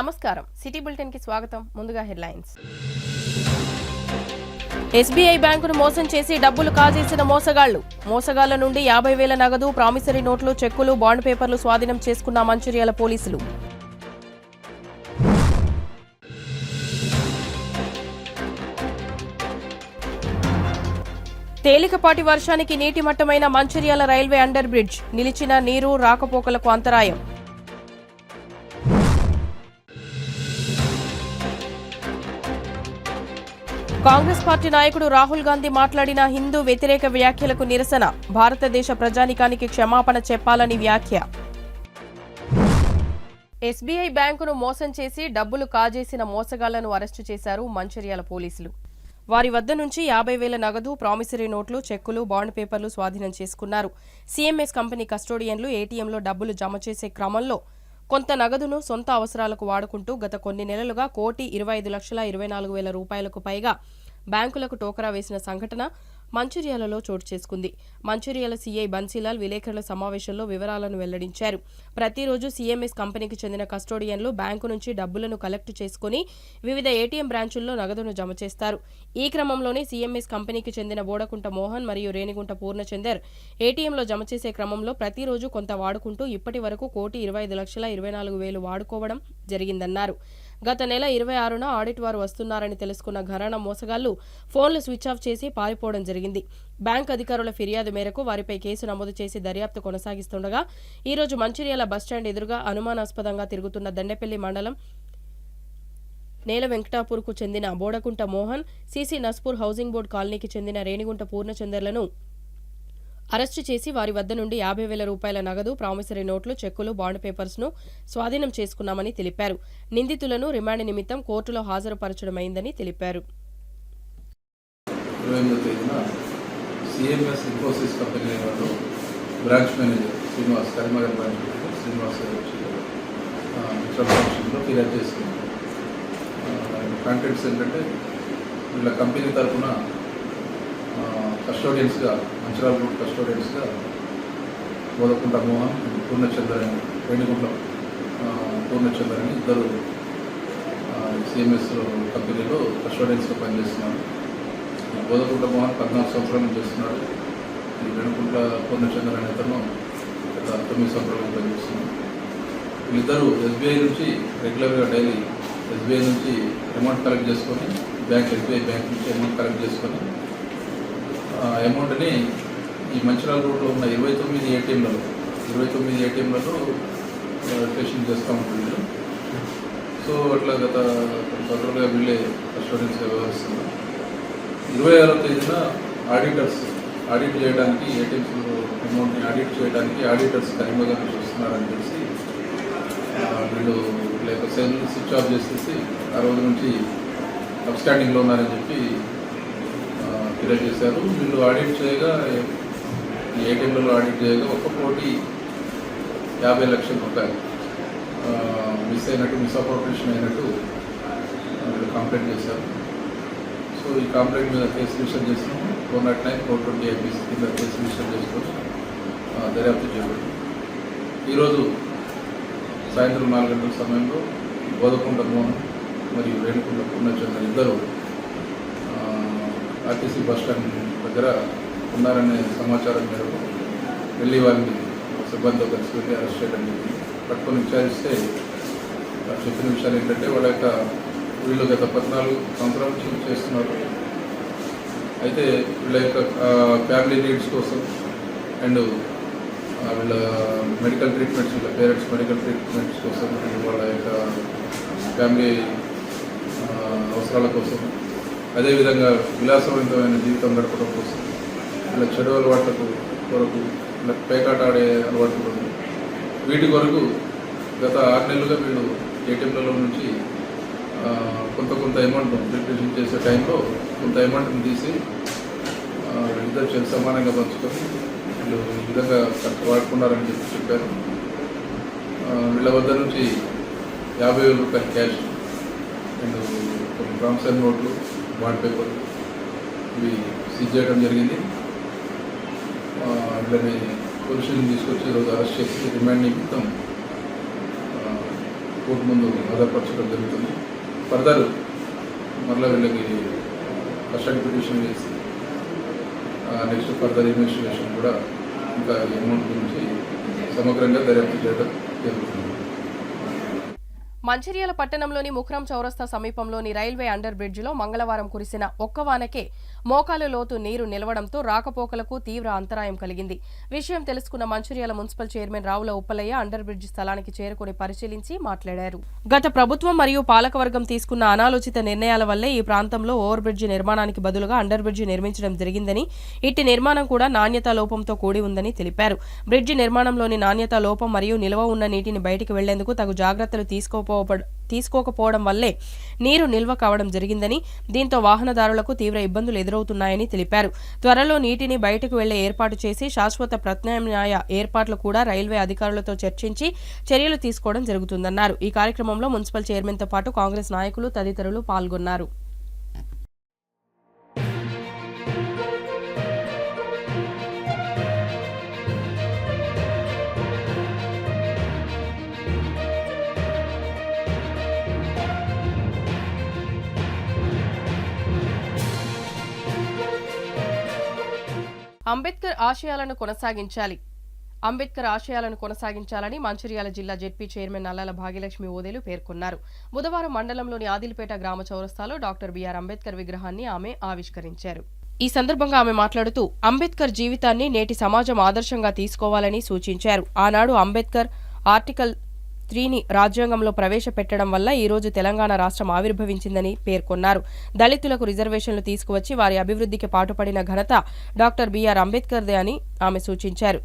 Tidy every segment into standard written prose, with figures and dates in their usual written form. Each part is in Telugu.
నమస్కారం సిటీ బులెటిన్ కి స్వాగతం ముందుగా హెడ్లైన్స్ ఎస్బీఐ బ్యాంకును మోసం చేసి డబ్బులు కాజేసిన మోసగాళ్ల నుండి 50,000 నగదు ప్రామిసరీ నోట్లు చెక్కులు బాండ్ పేపర్లు స్వాధీనం చేసుకున్న మంచిర్యాల పోలీసులు తేలికపాటి వర్షానికి నీటి మట్టమైన మంచిర్యాల రైల్వే అండర్ బ్రిడ్జ్ నిలిచిన నీరు రాకపోకలకు అంతరాయం కాంగ్రెస్ పార్టీ నాయకుడు రాహుల్ గాంధీ మాట్లాడిన హిందూ వ్యతిరేక వ్యాఖ్యలకు నిరసన భారతదేశ ప్రజానీకానికి క్షమాపణ చెప్పాలని వ్యాఖ్య ఎస్బీఐ బ్యాంకును మోసం చేసి డబ్బులు కాజేసిన మోసగాళ్లను అరెస్టు చేశారు మంచిర్యాల పోలీసులు. వారి వద్ద నుంచి 50,000 నగదు ప్రామిసరీ నోట్లు చెక్కులు బాండ్ పేపర్లు స్వాధీనం చేసుకున్నారు. సీఎంఎస్ కంపెనీ కస్టోడియన్లు ఏటీఎంలో డబ్బులు జమ చేసే క్రమంలో కొంత నగదును సొంత అవసరాలకు వాడుకుంటూ గత కొన్ని నెలలుగా 1,25,24,000 రూపాయలకు పైగా బ్యాంకులకు టోకరా వేసిన సంఘటన మంచిర్యాలలో చోటు చేసుకుంది. మంచిర్యాల సీఐ బన్సీలాల్ విలేకరుల సమావేశంలో వివరాలను వెల్లడించారు. ప్రతిరోజు సీఎంఎస్ కంపెనీకి చెందిన కస్టోడియన్లు బ్యాంకు నుంచి డబ్బులను కలెక్ట్ చేసుకుని వివిధ ఏటీఎం బ్రాంచుల్లో నగదును జమ చేస్తారు. ఈ క్రమంలోనే సీఎంఎస్ కంపెనీకి చెందిన బోడకుంట మోహన్ మరియు రేణిగుంట పూర్ణచందర్ ఏటీఎంలో జమ చేసే క్రమంలో ప్రతిరోజు కొంత వాడుకుంటూ ఇప్పటి వరకు 1,25,24,000 వాడుకోవడం జరిగిందన్నారు. గత నెల 26న ఆడిట్ వారు వస్తున్నారని తెలుసుకున్న ఘరానా మోసగాళ్లు ఫోన్లు స్విచ్ ఆఫ్ చేసి పారిపోవడం జరిగింది. బ్యాంక్ అధికారుల ఫిర్యాదు మేరకు వారిపై కేసు నమోదు చేసి దర్యాప్తు కొనసాగిస్తుండగా ఈ రోజు మంచిర్యాల బస్టాండ్ ఎదురుగా అనుమానాస్పదంగా తిరుగుతున్న దండేపల్లి మండలం నేల వెంకటాపూర్కు చెందిన Bodakunta Mohan, CC Naspur housing board కాలనీకి చెందిన రేణిగుంట పూర్ణచందర్లను అరెస్టు చేసి వారి వద్ద నుండి 50,000 రూపాయల నగదు ప్రామిసరీ నోట్లు చెక్కులు బాండ్ పేపర్స్ ను స్వాధీనం చేసుకున్నామని తెలిపారు. నిందితులను రిమాండ్ నిమిత్తం కోర్టులో హాజరుపరచడమైందని తెలిపారు. సిఎంఎస్ ఇన్ఫోసిస్ కంపెనీ వాళ్ళు branch manager Srinivas Karimnagar branch manager Srinivas లో ఫిర్యాదు చేస్తుంది. కాంటెంట్స్ ఏంటంటే వీళ్ళ కంపెనీ తరఫున కస్టోడియన్స్గా మంచిర్యాల రూట్ కస్టోడియన్స్గా బోదకుంట మోహన్ పూర్ణచందర్ అని రేణిగుంట పూర్ణచందర్ అని ఇద్దరు సిఎంఎస్ కంపెనీలో కస్టోడియన్స్గా పనిచేస్తున్నారు. బోదకుంట మోహన్ 14 సంవత్సరాల నుంచి చేస్తున్నాడు. ఈ రేణిగుంట పూర్ణచందర్ అనే అతను గత 9 సంవత్సరాలు పనిచేస్తున్నారు. వీళ్ళిద్దరూ ఎస్బీఐ నుంచి రెగ్యులర్గా డైలీ ఎస్బీఐ నుంచి అమౌంట్ కలెక్ట్ చేసుకొని ఎస్బీఐ బ్యాంక్ నుంచి అమౌంట్ కలెక్ట్ చేసుకొని అమౌంట్ని ఈ మంచిర్యాల రోడ్లో ఉన్న 29 ఏటీఎంలలో ట్రేషన్ చేస్తూ ఉంటుంది. సో అట్లా గత పత్రులుగా వీళ్ళే కస్టోడియన్స్గా వ్యవహరిస్తున్నారు. 26వ తేదీన ఆడిట్ చేయడానికి ఏటీఎంస్ అమౌంట్ని ఆడిట్ చేయడానికి ఆడిటర్స్ కరీంనగర్ నుంచి వస్తున్నారని తెలిసి వీళ్ళు లేక సెల్ స్విచ్ ఆఫ్ చేసేసి ఆ రోజు నుంచి అబ్స్టాండింగ్లో ఉన్నారని చెప్పి ఫిర్యాదు చేశారు. వీళ్ళు ఆడిట్ చేయగా ఏటీఎంలలో ఆడిట్ చేయగా 1,50,00,000 రూపాయలు మిస్ అప్రోప్రియేషన్ అయినట్టు వీళ్ళు కంప్లైంట్ చేశారు. సో ఈ కంప్లైంట్ మీద కేసు రిజిస్టర్ చేసినాము. 409 420 ఐపీసీ కింద కేసు రిజిస్టర్ చేసుకొని దర్యాప్తు చేయబడింది. ఈరోజు సాయంత్రం 4 గంటల సమయంలో బోదకుంట మోహన్ మరియు రేణిగుంట పూర్ణచందర్ ఇద్దరు ఆర్టీసీ బస్టాండ్ దగ్గర ఉన్నారనే సమాచారం మేరకు వెళ్ళి వారిని సిబ్బందితో కలిసి వెళ్ళి అరెస్ట్ చేయడం జరిగింది. పట్టుకొని విచారిస్తే చెప్పిన విషయాలు ఏంటంటే వీళ్ళు గత 14 సంవత్సరాల నుంచి చేస్తున్నారు. అయితే వీళ్ళ యొక్క ఫ్యామిలీ నీడ్స్ కోసం అండ్ వీళ్ళ మెడికల్ ట్రీట్మెంట్స్ వీళ్ళ పేరెంట్స్ మెడికల్ ట్రీట్మెంట్స్ కోసం వాళ్ళ యొక్క ఫ్యామిలీ అవసరాల కోసం అదేవిధంగా విలాసవంతమైన జీవితం గడపడం కోసం ఇలా చెడు అలవాట్లకు కొరకు ఇలా పేకాట ఆడే అలవాటు కొరకు వీటి కొరకు గత 6 నెలలుగా వీళ్ళు ఏటీఎంలలో నుంచి కొంత అమౌంట్ డిప్రెషన్ చేసే టైంలో కొంత అమౌంట్ని తీసి వీళ్ళిద్దరు సమానంగా పంచుకొని వీళ్ళు ఈ విధంగా వాడుకున్నారని చెప్పారు. వీళ్ళ వద్ద నుంచి 50,000 రూపాయలు క్యాష్ అండ్ కొన్ని ప్రామిసరీ నోట్లు బాండ్ పేపర్ ఇవి సీజ్ చేయడం జరిగింది. వీళ్ళని పోలీసులను తీసుకొచ్చి ఈరోజు అరెస్ట్ చేసి రిమాండ్ నిమిత్తం కోర్టు ముందు ఆధారపరచడం జరుగుతుంది. ఫర్దర్ మరలా వీళ్ళకి కస్టడీ పిటిషన్ వేసి నెక్స్ట్ ఫర్దర్ ఇన్వెస్టిగేషన్ కూడా ఇంకా ఈ అమౌంట్ గురించి సమగ్రంగా దర్యాప్తు చేయడం జరుగుతుంది. మంచిర్యాల పట్టణంలోని ముఖ్రం చౌరస్తా సమీపంలోని రైల్వే అండర్ బ్రిడ్జిలో మంగళవారం కురిసిన ఒక్క వానకే మోకాలు లోతు నీరు నిలవడంతో రాకపోకలకు తీవ్ర అంతరాయం కలిగింది. విషయం తెలుసుకున్న Mancherial municipal chairman Ravula Uppalaiah under bridge స్థలానికి చేరుకుని పరిశీలించి మాట్లాడారు. గత ప్రభుత్వం మరియు పాలకవర్గం తీసుకున్న అనాలోచిత నిర్ణయాల వల్లే ఈ ప్రాంతంలో ఓవర్ బ్రిడ్జి నిర్మాణానికి బదులుగా అండర్ బ్రిడ్జి నిర్మించడం జరిగిందని, ఇట్టి నిర్మాణం కూడా నాణ్యతా లోపంతో కూడి ఉందని తెలిపారు. బ్రిడ్జి నిర్మాణంలోని నాణ్యతా లోపం మరియు నిల్వ ఉన్న నీటిని బయటికి వెళ్లేందుకు తగు జాగ్రత్తలు తీసుకోకపోవడం వల్లే నీరు నిల్వ కావడం జరిగిందని, దీంతో వాహనదారులకు తీవ్ర ఇబ్బందులు ఎదురవుతున్నాయని తెలిపారు. త్వరలో నీటిని బయటకు వెళ్లే ఏర్పాటు చేసి శాశ్వత ప్రత్యామ్నాయ ఏర్పాట్లు కూడా రైల్వే అధికారులతో చర్చించి చర్యలు తీసుకోవడం జరుగుతుందన్నారు. ఈ కార్యక్రమంలో మున్సిపల్ చైర్మన్తో పాటు కాంగ్రెస్ నాయకులు తదితరులు పాల్గొన్నారు. అంబేద్కర్ ఆశయాలను కొనసాగించాలని మంచిర్యాల జిల్లా జెడ్పీ చైర్మన్ నల్లాల భాగ్యలక్ష్మి ఓదేలు పేర్కొన్నారు. బుధవారం మండలంలోని ఆదిల్పేట గ్రామ చౌరస్తాలో డాక్టర్ బిఆర్ అంబేద్కర్ విగ్రహాన్ని ఆమె ఆవిష్కరించారు. ఈ సందర్భంగా ఆమె మాట్లాడుతూ అంబేద్కర్ జీవితాన్ని నేటి సమాజం ఆదర్శంగా తీసుకోవాలని సూచించారు. ఆనాడు అంబేద్కర్ ఆర్టికల్ 3ని రాజ్యాంగంలో ప్రవేశపెట్టడం వల్ల ఈ రోజు తెలంగాణ రాష్ట్రం ఆవిర్భవించిందని పేర్కొన్నారు. దళితులకు రిజర్వేషన్లు తీసుకువచ్చి వారి అభివృద్ధికి పాటుపడిన ఘనత డాక్టర్ బిఆర్ అంబేద్కర్దే అని ఆమె సూచించారు.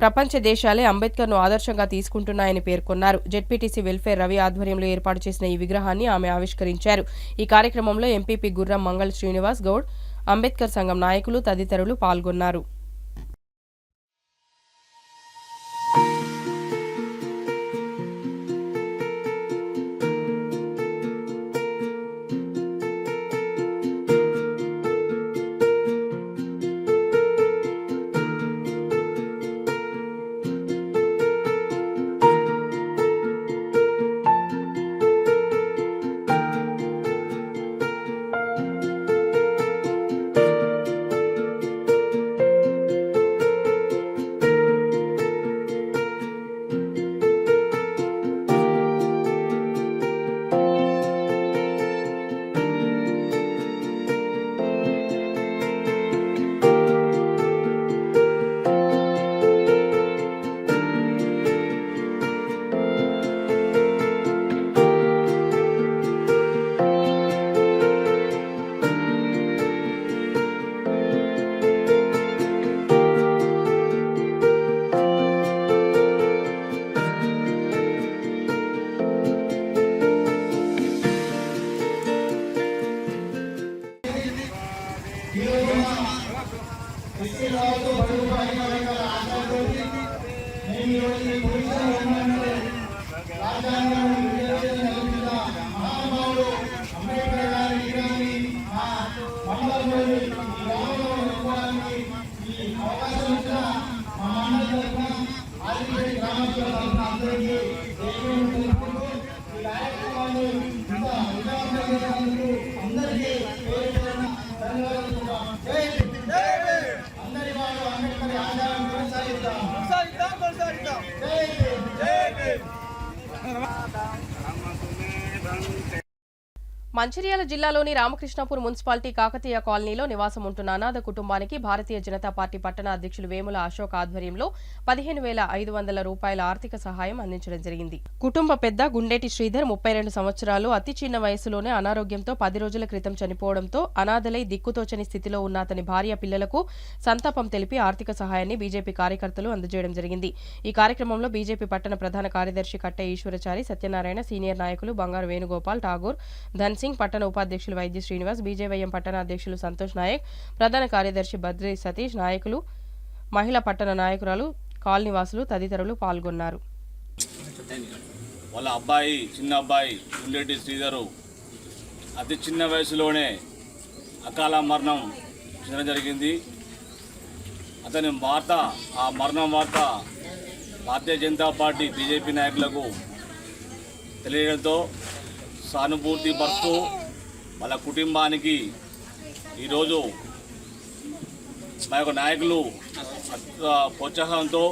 ప్రపంచ దేశాలే అంబేద్కర్ను ఆదర్శంగా తీసుకుంటున్నాయని పేర్కొన్నారు. జెడ్పీటీసీ వెల్ఫేర్ రవి ఆధ్వర్యంలో ఏర్పాటు చేసిన ఈ విగ్రహాన్ని ఆమె ఆవిష్కరించారు. ఈ కార్యక్రమంలో ఎంపీపీ గుర్రం మంగళ శ్రీనివాస్ గౌడ్, అంబేద్కర్ సంఘం నాయకులు తదితరులు పాల్గొన్నారు. మంచిర్యాల జిల్లాలోని రామకృష్ణాపూర్ మున్సిపాలిటీ కాకతీయ కాలనీలో నివాసం ఉంటున్న అనాథ కుటుంబానికి భారతీయ జనతా పార్టీ పట్టణ అధ్యక్షులు వేముల అశోక్ ఆధ్వర్యంలో 15,500 రూపాయల ఆర్థిక సహాయం అందించడం జరిగింది. కుటుంబ పెద్ద గుండేటి శ్రీధర్ 32 సంవత్సరాలు అతి చిన్న వయసులోనే అనారోగ్యంతో 10 రోజుల క్రితం చనిపోవడంతో అనాథలై దిక్కుతోచని స్థితిలో ఉన్న అతని భార్య పిల్లలకు సంతాపం తెలిపి ఆర్థిక సహాయాన్ని బీజేపీ కార్యకర్తలు అందజేయడం జరిగింది. ఈ కార్యక్రమంలో బీజేపీ పట్టణ ప్రధాన కార్యదర్శి కట్టె ఈశ్వరచారి, సత్యనారాయణ, సీనియర్ నాయకులు బంగారు వేణుగోపాల్, ఠాగూర్, ధన్సింగ్, పట్టణ ఉపాధ్యక్షులు వైద్య శ్రీనివాస్, బీజేవైఎం పట్టణ అధ్యక్షులు సంతోష్ నాయక్, ప్రధాన కార్యదర్శి బద్రి సతీష్, నాయకులు, మహిళా పట్టణ నాయకురాలు, కాలనీవాసులు తదితరులు పాల్గొన్నారు. వాళ్ళ అబ్బాయి, చిన్న అబ్బాయి గుండెటి శ్రీధరు అతి చిన్న వయసులోనే అకాల మరణం చెందడం జరిగింది. అతని మరణం వార్త భారతీయ జనతా పార్టీ బీజేపీ నాయకులకు తెలియడంతో సానుభూతి పరుస్తూ వాళ్ళ కుటుంబానికి ఈరోజు మా యొక్క నాయకులు ప్రోత్సాహంతో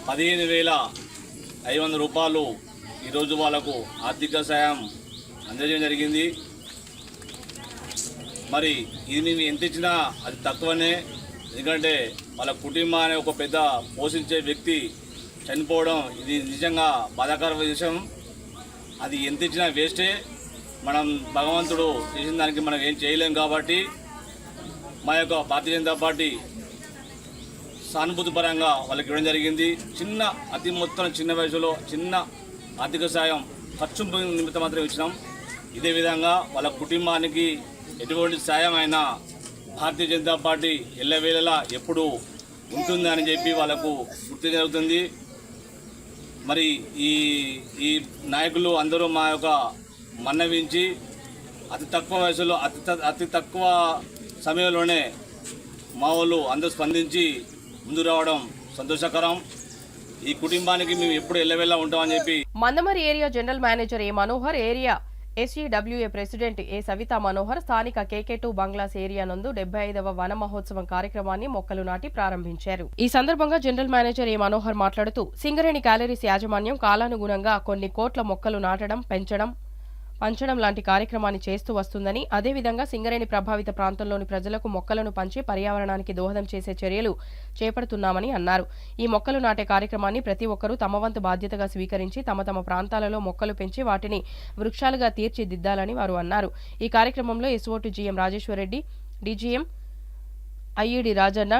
15,500 రూపాయలు ఈరోజు వాళ్ళకు ఆర్థిక సాయం అందజేయడం జరిగింది. మరి ఇది మేము ఎంత ఇచ్చినా అది తక్కువనే, ఎందుకంటే వాళ్ళ కుటుంబాన్ని ఒక పెద్ద పోషించే వ్యక్తి చనిపోవడం ఇది నిజంగా బాధాకర విషయం. అది ఎంత ఇచ్చినా వేస్టే. మనం భగవంతుడు చేసిన దానికి మనం ఏం చేయలేం కాబట్టి మా యొక్క భారతీయ జనతా పార్టీ సానుభూతి పరంగా వాళ్ళకి ఇవ్వడం జరిగింది. అతి మొత్తం చిన్న వయసులో చిన్న ఆర్థిక సాయం ఖర్చు నిమిత్తం మాత్రం ఇచ్చినాం. ఇదే విధంగా వాళ్ళ కుటుంబానికి ఎటువంటి సాయం అయినా భారతీయ జనతా పార్టీ ఎల్లవేళలా ఎప్పుడు ఉంటుందని చెప్పి వాళ్ళకు గుర్తు జరుగుతుంది. మరి ఈ నాయకులు అందరూ మా యొక్క మన్నవించి అతి తక్కువ వయసులో అతి తక్కువ సమయంలోనే మా వాళ్ళు అందరూ స్పందించి ముందు రావడం సంతోషకరం. ఈ కుటుంబానికి మేము ఎప్పుడు ఎల్లవెల్లా ఉంటామని చెప్పి మందమరి ఏరియా జనరల్ మేనేజర్ ఏ మనోహర్, ఏరియా SEWA ప్రెసిడెంట్ ఏ సవితా మనోహర్ స్థానిక KK2 బంగ్లాస్ ఏరియా నందు 75వ వన మహోత్సవం కార్యక్రమాన్ని మొక్కలు నాటి ప్రారంభించారు. ఈ సందర్భంగా జనరల్ మేనేజర్ ఏ మనోహర్ మాట్లాడుతూ సింగరేణి క్యాలరీస్ యాజమాన్యం కాలానుగుణంగా కొన్ని కోట్ల మొక్కలు నాటడం, పంచడం లాంటి కార్యక్రమాన్ని చేస్తూ వస్తుందని, అదేవిధంగా సింగరేణి ప్రభావిత ప్రాంతంలోని ప్రజలకు మొక్కలను పంచి పర్యావరణానికి దోహదం చేసే చర్యలు చేపడుతున్నామని అన్నారు. ఈ మొక్కలు నాటే కార్యక్రమాన్ని ప్రతి ఒక్కరూ తమ వంతు బాధ్యతగా స్వీకరించి తమ ప్రాంతాలలో మొక్కలు పెంచి వాటిని వృక్షాలుగా తీర్చిదిద్దాలని వారు అన్నారు. ఈ కార్యక్రమంలో SO2 GM Rajeshwar Reddy, DGM IED Rajanna,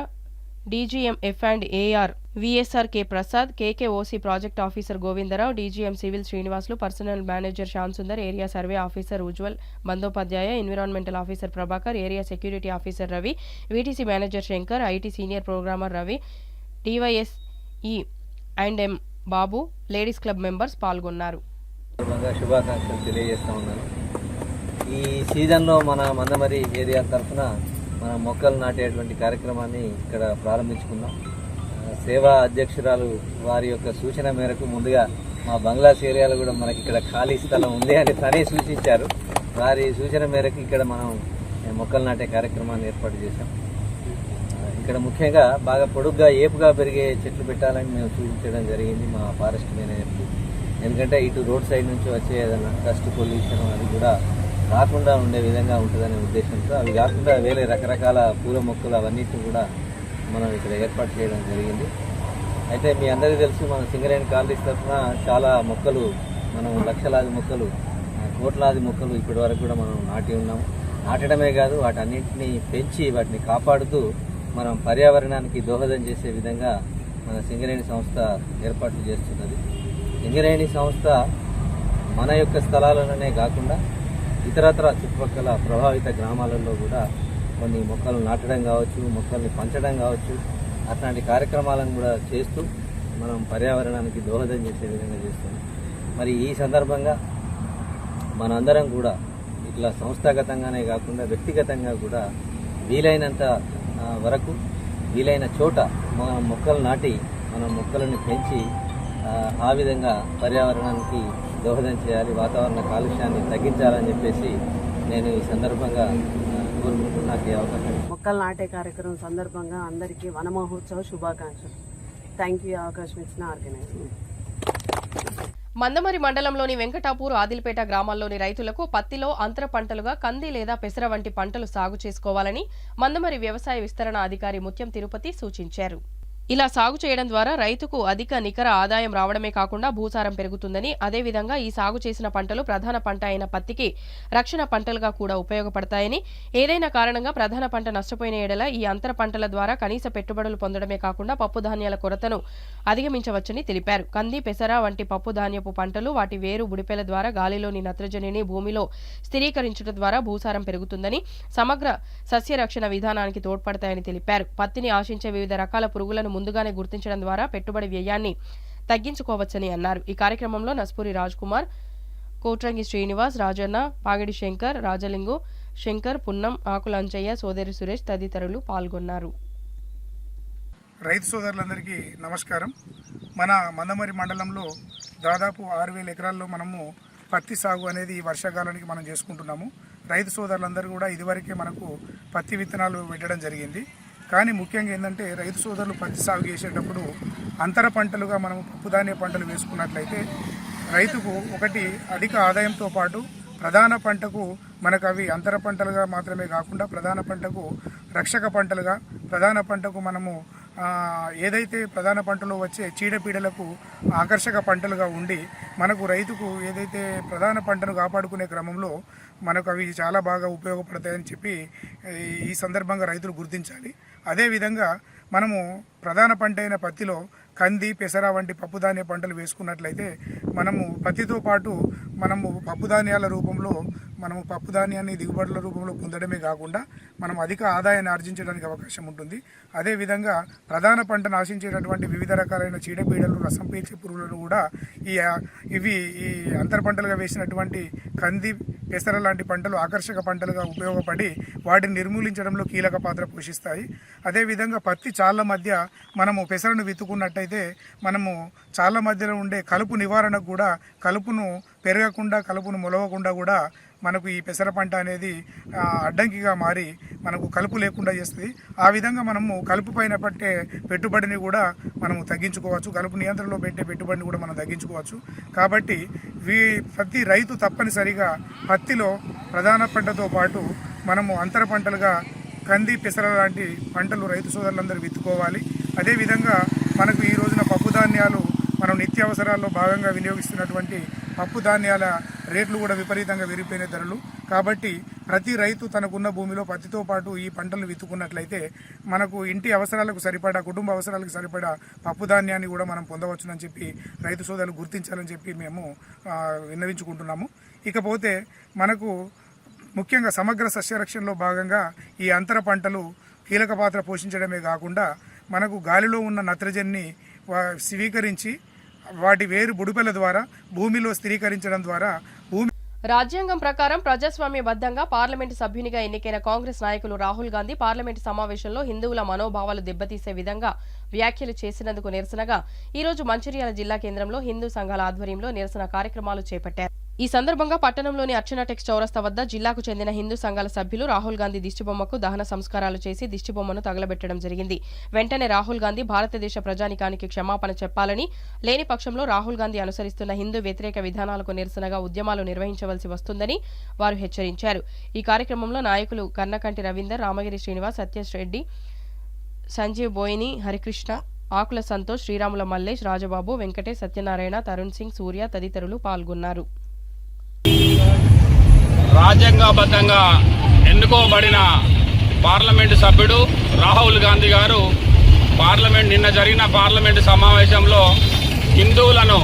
DGM F&AR VSR K Prasad, KKOC project officer Govindarao, DGM civil Srinivasulu, personal manager Shyam Sundar, area survey officer Ujjwal Bandopadhyay, environmental officer Prabhakar, area security officer Ravi, VTC manager Shankar, IT senior programmer Ravi, DYSE &M Babu, ladies club members పాల్గొన్నారు. శుభాకాంక్షలు తెలియజేస్తా ఉన్నాను. ఈ సీజన్లో మన మందమరి ఏరియా తరఫున మన మొక్కలు నాటేటువంటి కార్యక్రమాన్ని ఇక్కడ ప్రారంభించుకున్నాం. సేవా అధ్యక్షురాలు వారి యొక్క సూచన మేరకు ముందుగా మా బంగ్లాస్ ఏరియాలో కూడా మనకి ఇక్కడ ఖాళీ స్థలం ఉంది అని తనే సూచించారు. వారి సూచన మేరకు ఇక్కడ మనం మొక్కలు నాటే కార్యక్రమాన్ని ఏర్పాటు చేశాం. ఇక్కడ ముఖ్యంగా బాగా పొడుగ్గా ఏపుగా పెరిగే చెట్లు పెట్టాలని మేము సూచించడం జరిగింది మా ఫారెస్ట్ మేనేజర్కి. ఎందుకంటే ఇటు రోడ్ సైడ్ నుంచి వచ్చే ఏదైనా డస్ట్ పొల్యూషన్ అది కూడా రాకుండా ఉండే విధంగా ఉంటుందనే ఉద్దేశంతో, అవి కాకుండా వేరే రకరకాల పూల మొక్కలు అవన్నిటిని కూడా మనం ఇక్కడ ఏర్పాటు చేయడం జరిగింది. అయితే మీ అందరికీ తెలుసు, మన సింగరేణి కాలనీస్ తరఫున చాలా మొక్కలు, మనం లక్షలాది మొక్కలు, కోట్లాది మొక్కలు ఇప్పటి వరకు కూడా మనం నాటి ఉన్నాము. నాటడమే కాదు, వాటన్నింటినీ పెంచి వాటిని కాపాడుతూ మనం పర్యావరణానికి దోహదం చేసే విధంగా మన సింగరేణి సంస్థ ఏర్పాట్లు చేస్తున్నది. సింగరేణి సంస్థ మన యొక్క స్థలాలలోనే కాకుండా ఇతరత్ర చుట్టుపక్కల ప్రభావిత గ్రామాలలో కూడా కొన్ని మొక్కలు నాటడం కావచ్చు, మొక్కల్ని పంచడం కావచ్చు, అట్లాంటి కార్యక్రమాలను కూడా చేస్తూ మనం పర్యావరణానికి దోహదం చేసే విధంగా చేస్తున్నాం. మరి ఈ సందర్భంగా మనందరం కూడా ఇట్లా సంస్థాగతంగానే కాకుండా వ్యక్తిగతంగా కూడా వీలైనంత వరకు వీలైన చోట మనం మొక్కలు నాటి మనం మొక్కలను పెంచి ఆ విధంగా పర్యావరణానికి దోహదం చేయాలి, వాతావరణ కాలుష్యాన్ని తగ్గించాలని చెప్పేసి నేను ఈ సందర్భంగా కోరుకుంటున్నాను. నాకు ఈ అవకాశం మొక్కలు నాటే కార్యక్రమం సందర్భంగా అందరికీ వన మహోత్సవ శుభాకాంక్షలు. థ్యాంక్ యూ అవకాశం ఇచ్చిన ఆర్గనైజర్. మందమరి మండలంలోని వెంకటాపూర్, ఆదిల్పేట గ్రామాల్లోని రైతులకు పత్తిలో అంతర పంటలుగా కంది లేదా పెసర వంటి పంటలు సాగు చేసుకోవాలని మందమరి వ్యవసాయ విస్తరణ అధికారి ముత్యం తిరుపతి సూచించారు. ఇలా సాగు చేయడం ద్వారా రైతుకు అధిక నికర ఆదాయం రావడమే కాకుండా భూసారం పెరుగుతుందని, అదేవిధంగా ఈ సాగు చేసిన పంటలు ప్రధాన పంట అయిన పత్తికి రక్షణ పంటలుగా కూడా ఉపయోగపడతాయని, ఏదైనా కారణంగా ప్రధాన పంట నష్టపోయిన ఎడల ఈ అంతర పంటల ద్వారా కనీస పెట్టుబడులు పొందడమే కాకుండా పప్పు ధాన్యాల కొరతను అధిగమించవచ్చని తెలిపారు. కంది, పెసర వంటి పప్పు ధాన్యపు పంటలు వాటి వేరు బుడిపెల ద్వారా గాలిలోని నత్రజనిని భూమిలో స్థిరీకరించడం ద్వారా భూసారం పెరుగుతుందని, సమగ్ర సస్య రక్షణ విధానానికి తోడ్పడతాయని తెలిపారు. పత్తిని ఆశించే వివిధ రకాల పురుగులను ముందుగానే గుర్తించడం ద్వారా పెట్టుబడి వ్యయాన్ని తగ్గించుకోవచ్చని అన్నారు. ఈ కార్యక్రమంలో నస్పూరి రాజ్ కుమార్, కోట్రంగి శ్రీనివాస్, రాజన్న, పాగిడి శంకర్, రాజలింగు, శంకర్, పున్నం, ఆకుల అంచయ్య, సోదరి సురేష్ తదితరులు పాల్గొన్నారు. రైతు సోదరులందరికీ నమస్కారం. మన మందమరి మండలంలో దాదాపు 6,000 ఎకరాల్లో మనము పత్తి సాగు అనేది ఈ వర్షాకాలానికి మనం చేసుకుంటున్నాము. రైతు సోదరులందరూ కూడా ఇదివరకే మనకు పత్తి విత్తనాలు పెట్టడం జరిగింది. కానీ ముఖ్యంగా ఏంటంటే రైతు సోదరులు పత్తి సాగు చేసేటప్పుడు అంతర పంటలుగా మనం పప్పుధాన్య పంటలు వేసుకున్నట్లయితే రైతుకు ఒకటి అధిక ఆదాయంతో పాటు ప్రధాన పంటకు మనకు అవి అంతర పంటలుగా మాత్రమే కాకుండా ప్రధాన పంటకు రక్షక పంటలుగా, ప్రధాన పంటకు మనము ఏదైతే ప్రధాన పంటలో వచ్చే చీడపీడలకు ఆకర్షక పంటలుగా ఉండి మనకు రైతుకు ఏదైతే ప్రధాన పంటను కాపాడుకునే క్రమంలో మనకు అవి చాలా బాగా ఉపయోగపడతాయని చెప్పి ఈ సందర్భంగా రైతులు గుర్తించాలి. అదేవిధంగా మనము ప్రధాన పంట అయిన పత్తిలో కంది, పెసర వంటి పప్పుధాన్య పంటలు వేసుకున్నట్లయితే మనము పత్తితో పాటు మనము పప్పుధాన్యాల రూపంలో మనము పప్పుధాన్యాన్ని దిగుబడుల రూపంలో పొందడమే కాకుండా మనం అధిక ఆదాయాన్ని ఆర్జించడానికి అవకాశం ఉంటుంది. అదేవిధంగా ప్రధాన పంటను ఆశించేటటువంటి వివిధ రకాలైన చీడపీడలు, రసం పీల్చే పురుగులను కూడా ఈ అంతర పంటలుగా వేసినటువంటి కంది, పెసర లాంటి పంటలు ఆకర్షక పంటలుగా ఉపయోగపడి వాటిని నిర్మూలించడంలో కీలక పాత్ర పోషిస్తాయి. అదేవిధంగా పత్తి చాళ్ళ మధ్య మనము పెసరను విత్తుకున్నట్టయితే మనము చాళ్ళ మధ్యలో ఉండే కలుపు నివారణకు కూడా, కలుపును పెరగకుండా, కలుపును మొలవకుండా కూడా మనకు ఈ పెసర పంట అనేది అడ్డంకిగా మారి మనకు కలుపు లేకుండా చేస్తుంది. ఆ విధంగా మనము కలుపు పైన పట్టే పెట్టుబడిని కూడా మనము తగ్గించుకోవచ్చు, కలుపు నియంత్రణలో పెట్టే పెట్టుబడిని కూడా మనం తగ్గించుకోవచ్చు. కాబట్టి ప్రతి రైతు తప్పనిసరిగా పత్తిలో ప్రధాన పంటతో పాటు మనము అంతర పంటలుగా కంది, పెసర లాంటి పంటలు రైతు సోదరులందరూ విత్తుకోవాలి. అదేవిధంగా మనకు ఈ రోజున పప్పు ధాన్యాలు మనం నిత్యావసరాల్లో భాగంగా వినియోగిస్తున్నటువంటి పప్పు ధాన్యాల రేట్లు కూడా విపరీతంగా పెరిగిపోయిన ధరలు. కాబట్టి ప్రతి రైతు తనకున్న భూమిలో పత్తితో పాటు ఈ పంటలను విత్తుకున్నట్లయితే మనకు ఇంటి అవసరాలకు సరిపడా, కుటుంబ అవసరాలకు సరిపడా పప్పు ధాన్యాన్ని కూడా మనం పొందవచ్చునని చెప్పి రైతు సోదరులు గుర్తించాలని చెప్పి మేము విన్నవించుకుంటున్నాము. ఇకపోతే మనకు ముఖ్యంగా సమగ్ర సస్యరక్షణలో భాగంగా ఈ అంతర పంటలు కీలక పాత్ర పోషించడమే కాకుండా మనకు గాలిలో ఉన్న నత్రజనిని స్వీకరించి వాటి వేరు బుడిపెల ద్వారా భూమిలో స్థిరీకరించడం ద్వారా రాజ్యాంగం ప్రకారం ప్రజాస్వామ్యబద్ధంగా పార్లమెంటు సభ్యునిగా ఎన్నికైన కాంగ్రెస్ నాయకులు రాహుల్ గాంధీ పార్లమెంటు సమావేశంలో హిందువుల మనోభావాలు దెబ్బతీసే విధంగా వ్యాఖ్యలు చేసినందుకు నిరసనగా ఈ రోజు మంచిర్యాల జిల్లా కేంద్రంలో హిందూ సంఘాల ఆధ్వర్యంలో నిరసన కార్యక్రమాలు చేపట్టారు. ఈ సందర్భంగా పట్టణంలోని అర్చనా టెక్స్ చౌరస్తా వద్ద జిల్లాకు చెందిన హిందూ సంఘాల సభ్యులు రాహుల్ గాంధీ దిష్టిబొమ్మకు దహన సంస్కారాలు చేసి దిష్టిబొమ్మను తగలబెట్టడం జరిగింది. వెంటనే రాహుల్ గాంధీ భారతదేశ ప్రజానికానికి క్షమాపణ చెప్పాలని, లేని పక్షంలో రాహుల్ గాంధీ అనుసరిస్తున్న హిందూ వ్యతిరేక విధానాలకు నిరసనగా ఉద్యమాలు నిర్వహించవలసి వస్తుందని వారు హెచ్చరించారు. ఈ కార్యక్రమంలో నాయకులు కన్నకంటి రవీందర్, రామగిరి శ్రీనివాస్, సత్యేష్ రెడ్డి, సంజీవ్ బోయిని, హరికృష్ణ, ఆకుల సంతోష్, శ్రీరాముల మల్లేష్, రాజబాబు, వెంకటేష్, సత్యనారాయణ, తరుణ్ సింగ్, సూర్య తదితరులు పాల్గొన్నారు. రాజ్యాంగబద్ధంగా ఎన్నుకోబడిన పార్లమెంటు సభ్యుడు రాహుల్ గాంధీ గారు నిన్న జరిగిన పార్లమెంటు సమావేశంలో హిందువులను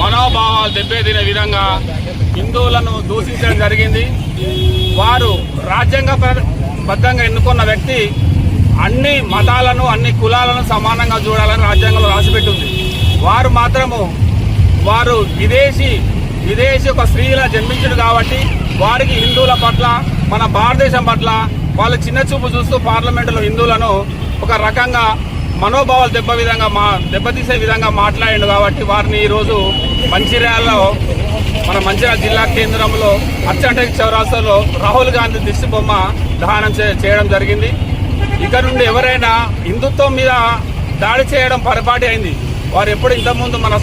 మనోభావాలు దెబ్బతినే విధంగా హిందువులను దూషించడం జరిగింది. వారు రాజ్యాంగబద్ధంగా ఎన్నుకున్న వ్యక్తి అన్ని మతాలను, అన్ని కులాలను సమానంగా చూడాలని రాజ్యాంగంలో రాసిపెట్టింది. వారు మాత్రము విదేశీ ఒక స్త్రీలా జన్మించడు కాబట్టి వారికి హిందువుల పట్ల, మన భారతదేశం పట్ల వాళ్ళు చిన్న చూపు చూస్తూ పార్లమెంటులో హిందువులను ఒక రకంగా మనోభావాలు దెబ్బతీసే విధంగా మాట్లాడిండు. కాబట్టి వారిని ఈరోజు మంచిర్యాలలో, మన మంచిర్యాల జిల్లా కేంద్రంలో అర్చనా టెక్స్ చౌరస్తాలో రాహుల్ గాంధీ దిష్టి బొమ్మ దహనం చేయడం జరిగింది. ఇక నుండి ఎవరైనా హిందుత్వం మీద దాడి చేయడం పొరపాటు అయింది. వారు ఎప్పుడు ఇంతకుముందు మన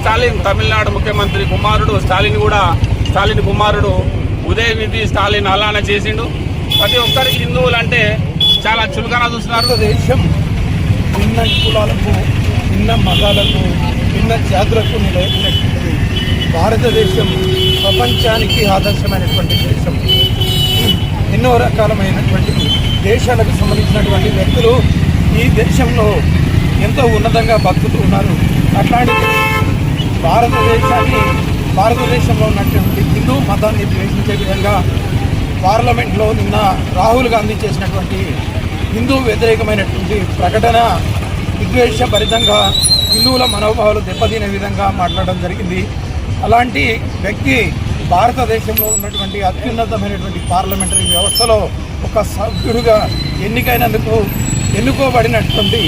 తమిళనాడు ముఖ్యమంత్రి కుమారుడు స్టాలిన్ కుమారుడు ఉదయనిధి స్టాలిన్ అలానే చేసిండు. ప్రతి ఒక్కరికి హిందువులు అంటే చాలా చులకన చూస్తున్నారు. దేశం భిన్న కులాలకు, భిన్న మతాలకు, భిన్న జాతులకు నిలబడినటువంటిది. భారతదేశం ప్రపంచానికి ఆదర్శమైనటువంటి దేశం. ఎన్నో రకాలమైనటువంటి దేశాలకు సంబంధించినటువంటి వ్యక్తులు ఈ దేశంలో ఎంతో ఉన్నతంగా బతుకుతూ ఉన్నారు. అట్లాంటి భారతదేశంలో ఉన్నటువంటి హిందూ మతాన్ని ద్వేషించే విధంగా పార్లమెంట్లో నిన్న రాహుల్ గాంధీ చేసినటువంటి హిందూ వ్యతిరేకమైనటువంటి ప్రకటన విద్వేషభరితంగా హిందువుల మనోభావాలు దెబ్బతినే విధంగా మాట్లాడడం జరిగింది. అలాంటి వ్యక్తి భారతదేశంలో ఉన్నటువంటి అత్యున్నతమైనటువంటి పార్లమెంటరీ వ్యవస్థలో ఒక సభ్యుడిగా ఎన్నుకోబడినటువంటి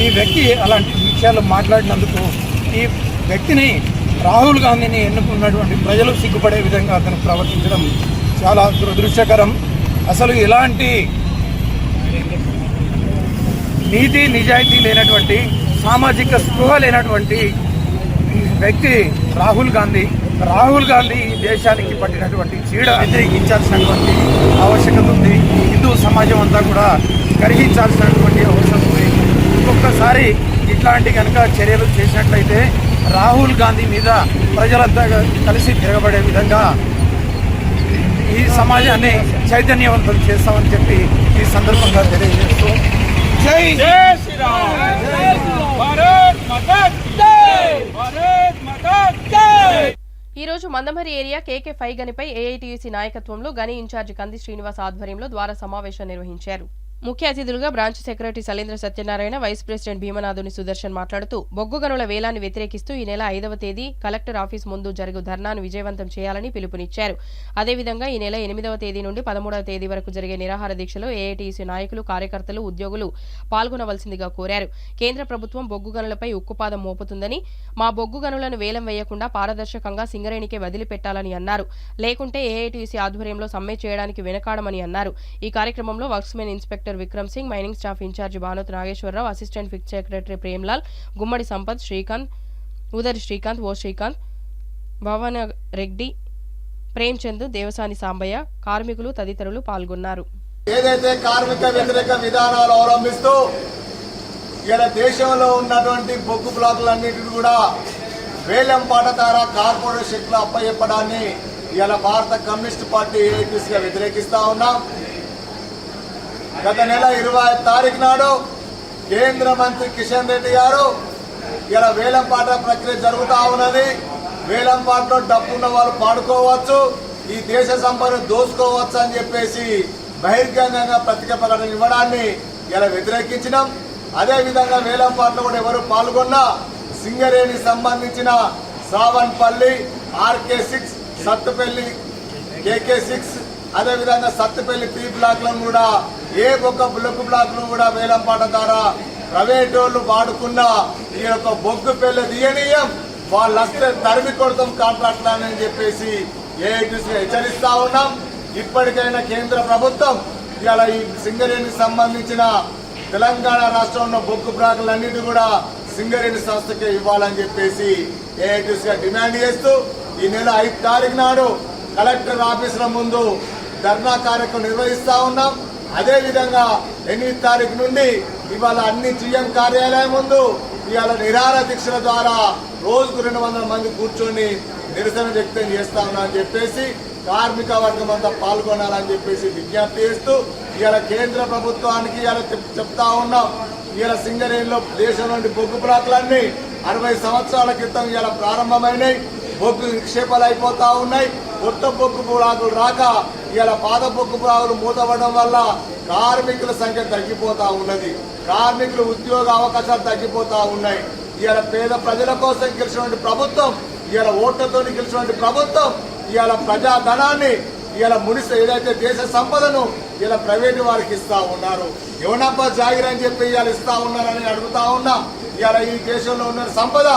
ఈ వ్యక్తి అలాంటి విషయాలు మాట్లాడినందుకు ఈ వ్యక్తిని రాహుల్ గాంధీని ఎన్నుకున్నటువంటి ప్రజలు సిగ్గుపడే విధంగా అతను ప్రవర్తించడం చాలా దురదృష్టకరం. అసలు ఎలాంటి నీతి నిజాయితీ లేనటువంటి, సామాజిక స్పృహ లేనటువంటి వ్యక్తి రాహుల్ గాంధీ. రాహుల్ గాంధీ దేశానికి పట్టినటువంటి చీడ వ్యతిరేకించాల్సినటువంటి ఆవశ్యకత ఉంది. హిందూ సమాజం అంతా కూడా గ్రహించాల్సినటువంటి అవసరం ఉంది. ఇంకొకసారి ఇట్లాంటి కనుక చర్యలు చేసినట్లయితే రాహుల్ గాంధీ మీద ప్రజలంతా కలిసి తిరగబడే విధంగా ఈ సమాజాన్ని చైతన్యవంతం చేస్తామని చెప్పి ఈ సందర్భంగా తెలియజేస్తూ జై శ్రీరామ్, భారత్ మాతా కీ జై, భారత్ మాతా కీ జై. ఈ రోజు మందమరి ఏరియా KK5 గనిపై AITUC నాయకత్వంలో గని ఇన్ఛార్జి కంది శ్రీనివాస్ ఆధ్వర్యంలో ద్వార సమావేశం నిర్వహించారు. ముఖ్య అతిథులుగా branch secretary Salendra Satyanarayana, vice president Bhimanathuni Sudarshan మాట్లాడుతూ బొగ్గు గనుల వేలాన్ని వ్యతిరేకిస్తూ ఈ నెల 5వ తేదీ కలెక్టర్ ఆఫీస్ ముందు జరుగు ధర్నాను విజయవంతం చేయాలని పిలుపునిచ్చారు. అదేవిధంగా ఈ నెల 8వ తేదీ నుండి 13వ తేదీ వరకు జరిగే నిరాహార దీక్షలో AITUC నాయకులు, కార్యకర్తలు, ఉద్యోగులు పాల్గొనవలసిందిగా కోరారు. కేంద్ర ప్రభుత్వం బొగ్గు గనులపై ఉక్కుపాదం మోపుతుందని, మా బొగ్గు గనులను వేలం వేయకుండా పారదర్శకంగా సింగరేణికే వదిలిపెట్టాలని అన్నారు. లేకుంటే AITUC ఆధ్వర్యంలో సమ్మె చేయడానికి వెనకాడమని అన్నారు. ఈ కార్యక్రమంలో workmen inspector Vikram Singh, mining staff incharge Banoth Nageswararao, assistant fix secretary Premlal, Gummadi Sampath, Srikanth, Udari Srikanth, O Srikanth, Bhavana Reddy, Premchand, Devasani Sambaiah, కార్మికులు తదితరులు పాల్గొన్నారు. ఏదైతే కార్మిక వ్యతిరేక విధానాలు అవలంబిస్తూ ఇలా దేశంలో ఉన్నటువంటి బొగ్గు బ్లాకులన్నింటినీ కూడా వేలం పాట ద్వారా కార్పొరేట్ శక్తులు అప్పచెప్పడాన్ని ఇలా భారత కమ్యూనిస్ట్ పార్టీ AITUCగా వ్యతిరేకిస్తా ఉన్నాం. గత నెల 25 తారీఖు నాడు కేంద్ర మంత్రి కిషన్ రెడ్డి గారు ఇలా వేలం పాట ప్రక్రియ జరుగుతూ ఉన్నది. వేలం పాటలో డబ్బున్న వాళ్ళు పాడుకోవచ్చు, ఈ దేశ సంపదను దోచుకోవచ్చు అని చెప్పేసి బహిర్గంగా పత్రిక ప్రకటన ఇవ్వడాన్ని ఇలా వ్యతిరేకించినాం. అదేవిధంగా వేలం పాటలో కూడా ఎవరు పాల్గొన్నా సింగరేణికి సంబంధించిన సావన్పల్లి, RK6, సత్తుపల్లి KK6, అదేవిధంగా సత్తుపల్లి P బ్లాక్లను కూడా ఏ ఒక్క బొగ్గు బ్లాక్ను కూడా వేలం పాట ద్వారా ప్రైవేట్ వాళ్ళు వాడుకున్న ఈ యొక్క బొగ్గు పెళ్లి తీయనీయం, వాళ్ళంతా తరిమి కొడతాం కాంట్రాక్ట్లని చెప్పేసి AITUC హెచ్చరిస్తా ఉన్నాం. ఇప్పటికైనా కేంద్ర ప్రభుత్వం ఇవాళ ఈ సింగరేణికి సంబంధించిన తెలంగాణ రాష్ట్రంలో బొగ్గు బ్లాకులన్నిటి కూడా సింగరేణి సంస్థకే ఇవ్వాలని చెప్పేసి AITUCగా డిమాండ్ చేస్తూ ఈ నెల 5 తారీఖు నాడు కలెక్టర్ ఆఫీసుల ముందు ధర్నా కార్యక్రమం నిర్వహిస్తా ఉన్నాం. అదేవిధంగా 8వ తారీఖు నుండి ఇవాళ అన్ని GM కార్యాలయం ముందు ఇవాళ నిరాహార దీక్షల ద్వారా రోజుకు 200 మంది కూర్చొని నిరసన వ్యక్తం చేస్తా ఉన్నామని చెప్పేసి కార్మిక వర్గం అంతా పాల్గొనాలని చెప్పేసి విజ్ఞప్తి చేస్తూ ఇవాళ కేంద్ర ప్రభుత్వానికి ఇవాళ చెప్తా ఉన్నాం. ఇవాళ సింగరేణిలో దేశంలోని బొగ్గు బ్లాకులన్నీ 60 సంవత్సరాల క్రితం ఇవాళ ప్రారంభమైనాయి. బొగ్గు నిక్షేపాలు అయిపోతా ఉన్నాయి. కొత్త బొగ్గు బ్లాకులు రాక ఇవాళ పాత బొగ్గు బ్లాకులు మూతపడడం వల్ల కార్మికుల సంఖ్య తగ్గిపోతా ఉన్నది. కార్మికుల ఉద్యోగ అవకాశాలు తగ్గిపోతా ఉన్నాయి. ఇవాళ పేద ప్రజల కోసం గెలిచినటువంటి ప్రభుత్వం, ఇవాళ ఓట్లతో గెలిచినటువంటి ప్రభుత్వం ఇవాళ ప్రజాధనాన్ని ఇవాళ ముడిస ఏదైతే దేశ సంపదను ఇలా ప్రైవేటు వారికి ఇస్తా ఉన్నారు. ఎవనబ్బా జాగిర్ అని చెప్పి ఇవాళ ఇస్తా ఉన్నారని అడుగుతా ఉన్నా. ఇవాళ ఈ దేశంలో ఉన్న సంపద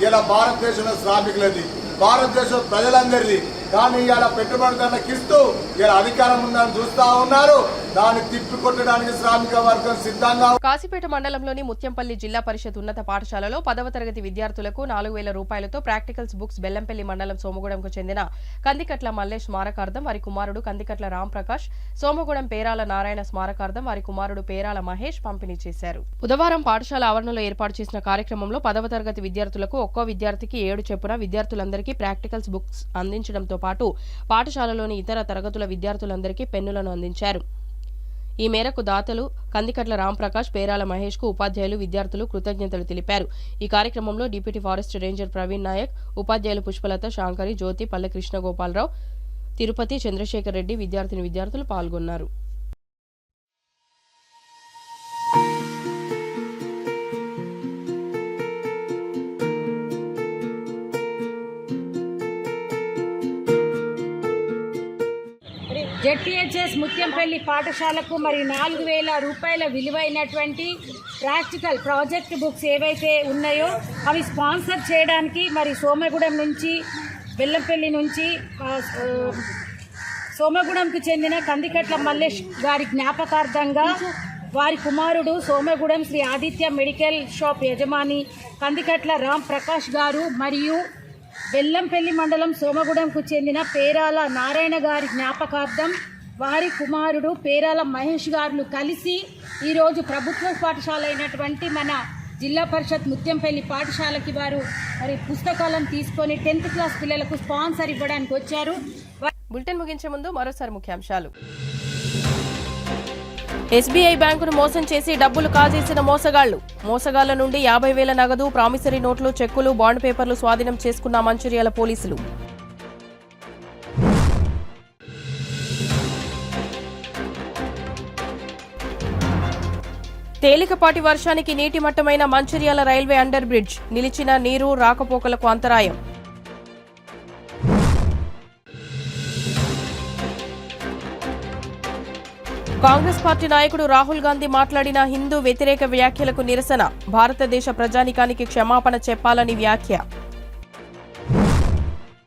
ఇలా భారతదేశంలో శ్రామికులది, భారతదేశం ప్రజలందరిది. కానీ ఇవాళ పెట్టుబడిదారులకు ఇస్తూ ఇలా అధికారం ఉందని చూస్తా ఉన్నారు. దాన్ని తిప్పికొట్టడానికి శ్రామిక వర్గం సిద్ధంగా. కాశీపేట మండలంలోని ముత్యంపల్లి జిల్లా పరిషత్ ఉన్నత పాఠశాలలో 10వ తరగతి విద్యార్థులకు 4,000 రూపాయలతో ప్రాక్టికల్స్ బుక్స్ బెల్లంపల్లి మండలం సోమగూడెంకు చెందిన కందికట్ల మల్లేష్ స్మారకార్థం వారి కుమారుడు కందికట్ల రాంప్రకాష్, సోమగూడెం పేరాల నారాయణ స్మారకార్థం వారి కుమారుడు పేరాల మహేష్ పంపిణీ చేశారు. బుధవారం పాఠశాల ఆవరణలో ఏర్పాటు చేసిన కార్యక్రమంలో 10వ తరగతి విద్యార్థులకు ఒక్కో విద్యార్థికి 7 చొప్పున విద్యార్థులందరికీ ప్రాక్టికల్స్ బుక్స్ అందించడంతో పాటు పాఠశాలలోని ఇతర తరగతుల విద్యార్థులందరికీ పెన్నులను అందించారు. ఈ మేరకు దాతలు కందికట్ల రాంప్రకాష్, పేరాల మహేష్ కు ఉపాధ్యాయులు, విద్యార్థులు కృతజ్ఞతలు తెలిపారు. ఈ కార్యక్రమంలో deputy forest ranger Praveen Nayak, ఉపాధ్యాయులు పుష్పలత, శాంకరి, జ్యోతి, పల్లె కృష్ణ గోపాలరావు, తిరుపతి, చంద్రశేఖర్ రెడ్డి, విద్యార్థులు పాల్గొన్నారు. జెడ్టీహెచ్ఎస్ ముత్యంపల్లి పాఠశాలకు మరి 4,000 రూపాయల విలువైనటువంటి ప్రాక్టికల్ ప్రాజెక్ట్ బుక్స్ ఏవైతే ఉన్నాయో అవి స్పాన్సర్ చేయడానికి మరి సోమగూడెం నుంచి బెల్లంపల్లి నుంచి సోమగూడెంకు చెందిన కందికట్ల మల్లేష్ గారి జ్ఞాపకార్థంగా వారి కుమారుడు సోమగూడెం శ్రీ ఆదిత్య మెడికల్ షాప్ యజమాని కందికట్ల రామ్ ప్రకాష్ గారు మరియు బెల్లంపల్లి మండలం సోమగూడెంకు చెందిన పేరాల నారాయణ గారి జ్ఞాపకార్థం వారి కుమారుడు పేరాల మహేష్ గారు కలిసి ఈరోజు ప్రభుత్వ పాఠశాల అయినటువంటి మన జిల్లా పరిషత్ ముత్యంపల్లి పాఠశాలకి వారు మరి పుస్తకాలను తీసుకొని 10th క్లాస్ పిల్లలకు స్పాన్సర్ ఇవ్వడానికి వచ్చారు. బులెటిన్ ముగించే ముందు మరోసారి ముఖ్యాంశాలు. ఎస్బీఐ బ్యాంకును మోసం చేసి డబ్బులు కాజేసిన మోసగాళ్ల నుండి 50,000 నగదు, ప్రామిసరీ నోట్లు, చెక్కులు, బాండ్ పేపర్లు స్వాధీనం చేసుకున్న మంచిర్యాల పోలీసులు. తేలికపాటి వర్షానికి నీటి మట్టమైన మంచిర్యాల రైల్వే అండర్ బ్రిడ్జ్, నిలిచిన నీరు రాకపోకలకు అంతరాయం. కాంగ్రెస్ పార్టీ నాయకుడు రాహుల్ గాంధీ మాట్లాడిన హిందూ వ్యతిరేక వ్యాఖ్యలకు నిరసన, భారతదేశ ప్రజానికానికి క్షమాపణ చెప్పాలని వ్యాఖ్య.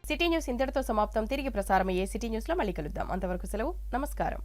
సిటీ న్యూస్ ఇంతటితో సమాప్తం. తిరిగి ప్రసారమయ్యే సిటీ న్యూస్ లో మళ్ళీ కలుద్దాం. అంతవరకు సెలవు. నమస్కారం.